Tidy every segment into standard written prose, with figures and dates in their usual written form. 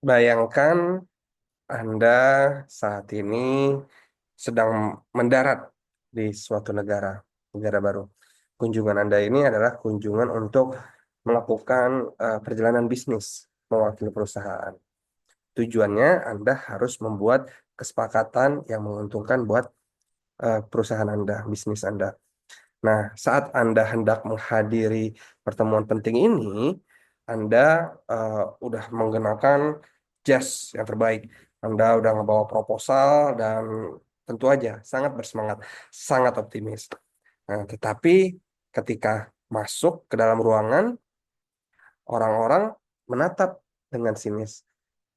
Bayangkan Anda saat ini sedang mendarat di suatu negara baru. Kunjungan Anda ini adalah kunjungan untuk melakukan perjalanan bisnis mewakili perusahaan. Tujuannya Anda harus membuat kesepakatan yang menguntungkan buat perusahaan Anda, bisnis Anda. Nah, saat Anda hendak menghadiri pertemuan penting ini, Anda udah menggunakan jas yang terbaik. Anda udah ngebawa proposal dan tentu aja sangat bersemangat, sangat optimis. Nah, tetapi ketika masuk ke dalam ruangan, orang-orang menatap dengan sinis.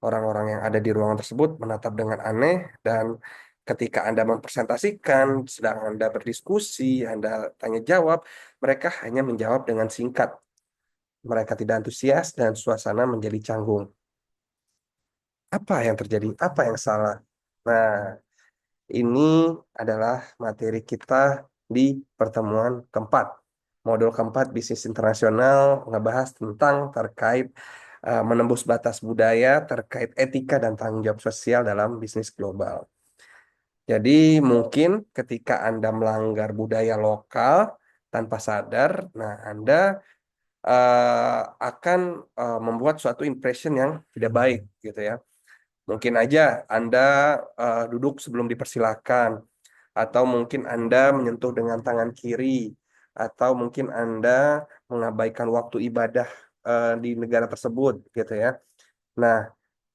Orang-orang yang ada di ruangan tersebut menatap dengan aneh dan ketika Anda mempresentasikan, sedang Anda berdiskusi, Anda tanya jawab, mereka hanya menjawab dengan singkat. Mereka tidak antusias dan suasana menjadi canggung. Apa yang terjadi? Apa yang salah? Nah, ini adalah materi kita di pertemuan keempat. Modul keempat bisnis internasional ngebahas tentang terkait menembus batas budaya, terkait etika dan tanggung jawab sosial dalam bisnis global. Jadi mungkin ketika Anda melanggar budaya lokal tanpa sadar, nah Anda akan membuat suatu impression yang tidak baik gitu ya. Mungkin aja Anda duduk sebelum dipersilakan, atau mungkin Anda menyentuh dengan tangan kiri, atau mungkin Anda mengabaikan waktu ibadah di negara tersebut gitu ya. Nah,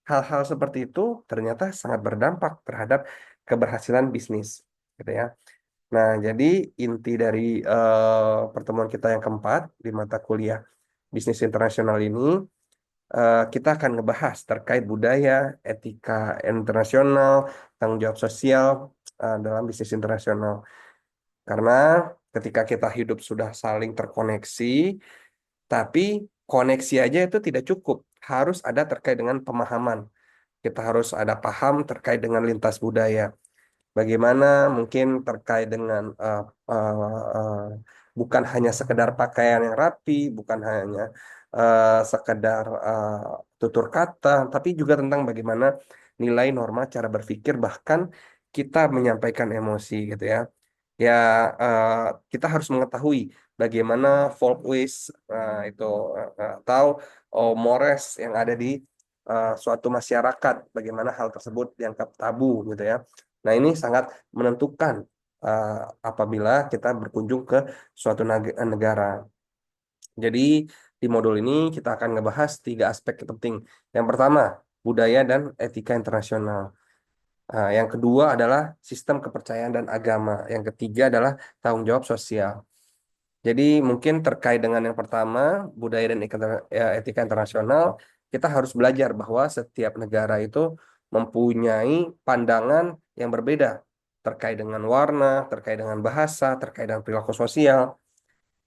hal-hal seperti itu ternyata sangat berdampak terhadap keberhasilan bisnis gitu ya. Nah, jadi inti dari pertemuan kita yang keempat di mata kuliah bisnis internasional ini, kita akan ngebahas terkait budaya, etika internasional, tanggung jawab sosial dalam bisnis internasional. Karena ketika kita hidup sudah saling terkoneksi, tapi koneksi aja itu tidak cukup. Harus ada terkait dengan pemahaman. Kita harus ada paham terkait dengan lintas budaya. Bagaimana mungkin terkait dengan uh, bukan hanya sekedar pakaian yang rapi, bukan hanya sekedar tutur kata, tapi juga tentang bagaimana nilai norma cara berpikir, bahkan kita menyampaikan emosi gitu ya. Ya, eh, kita harus mengetahui bagaimana folkways itu atau mores yang ada di suatu masyarakat, bagaimana hal tersebut dianggap tabu gitu ya. Nah, ini sangat menentukan eh, apabila kita berkunjung ke suatu negara. Jadi, di modul ini kita akan ngebahas tiga aspek penting. Yang pertama, budaya dan etika internasional. Yang kedua adalah sistem kepercayaan dan agama. Yang ketiga adalah tanggung jawab sosial. Jadi mungkin terkait dengan yang pertama, budaya dan etika internasional, kita harus belajar bahwa setiap negara itu mempunyai pandangan yang berbeda terkait dengan warna, terkait dengan bahasa, terkait dengan perilaku sosial.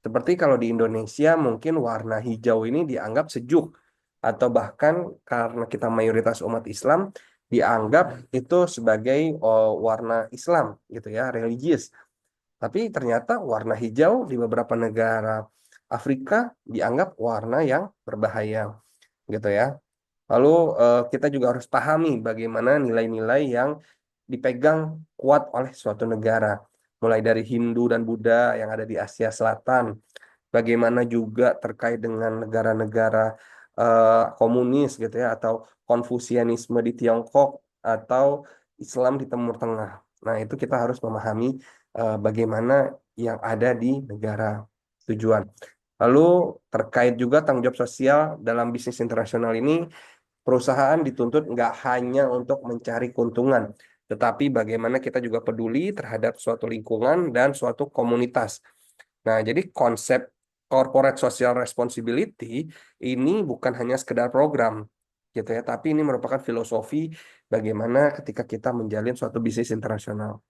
Seperti kalau di Indonesia mungkin warna hijau ini dianggap sejuk atau bahkan karena kita mayoritas umat Islam dianggap itu sebagai warna Islam gitu ya, religius. Tapi ternyata warna hijau di beberapa negara Afrika dianggap warna yang berbahaya gitu ya. Lalu kita juga harus pahami bagaimana nilai-nilai yang dipegang kuat oleh suatu negara, mulai dari Hindu dan Buddha yang ada di Asia Selatan, bagaimana juga terkait dengan negara-negara komunis gitu ya, atau Konfusianisme di Tiongkok, atau Islam di Timur Tengah. Nah, itu kita harus memahami bagaimana yang ada di negara tujuan. Lalu terkait juga tanggung jawab sosial dalam bisnis internasional ini, perusahaan dituntut nggak hanya untuk mencari keuntungan, tetapi bagaimana kita juga peduli terhadap suatu lingkungan dan suatu komunitas. Nah, jadi konsep corporate social responsibility ini bukan hanya sekedar program gitu ya, tapi ini merupakan filosofi bagaimana ketika kita menjalin suatu bisnis internasional.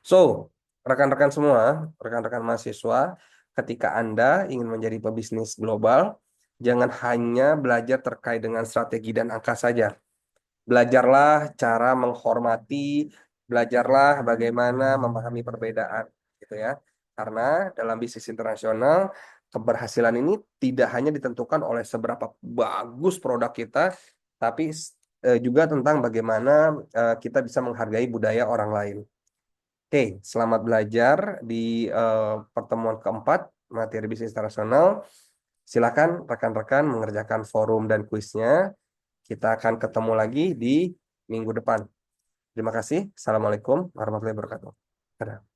So, rekan-rekan semua, rekan-rekan mahasiswa, ketika Anda ingin menjadi pebisnis global, jangan hanya belajar terkait dengan strategi dan angka saja. Belajarlah cara menghormati, belajarlah bagaimana memahami perbedaan, gitu ya. Karena dalam bisnis internasional, keberhasilan ini tidak hanya ditentukan oleh seberapa bagus produk kita, tapi juga tentang bagaimana kita bisa menghargai budaya orang lain. Oke, selamat belajar di pertemuan keempat materi bisnis internasional. Silakan rekan-rekan mengerjakan forum dan kuisnya. Kita akan ketemu lagi di minggu depan. Terima kasih. Assalamualaikum warahmatullahi wabarakatuh. Dadah.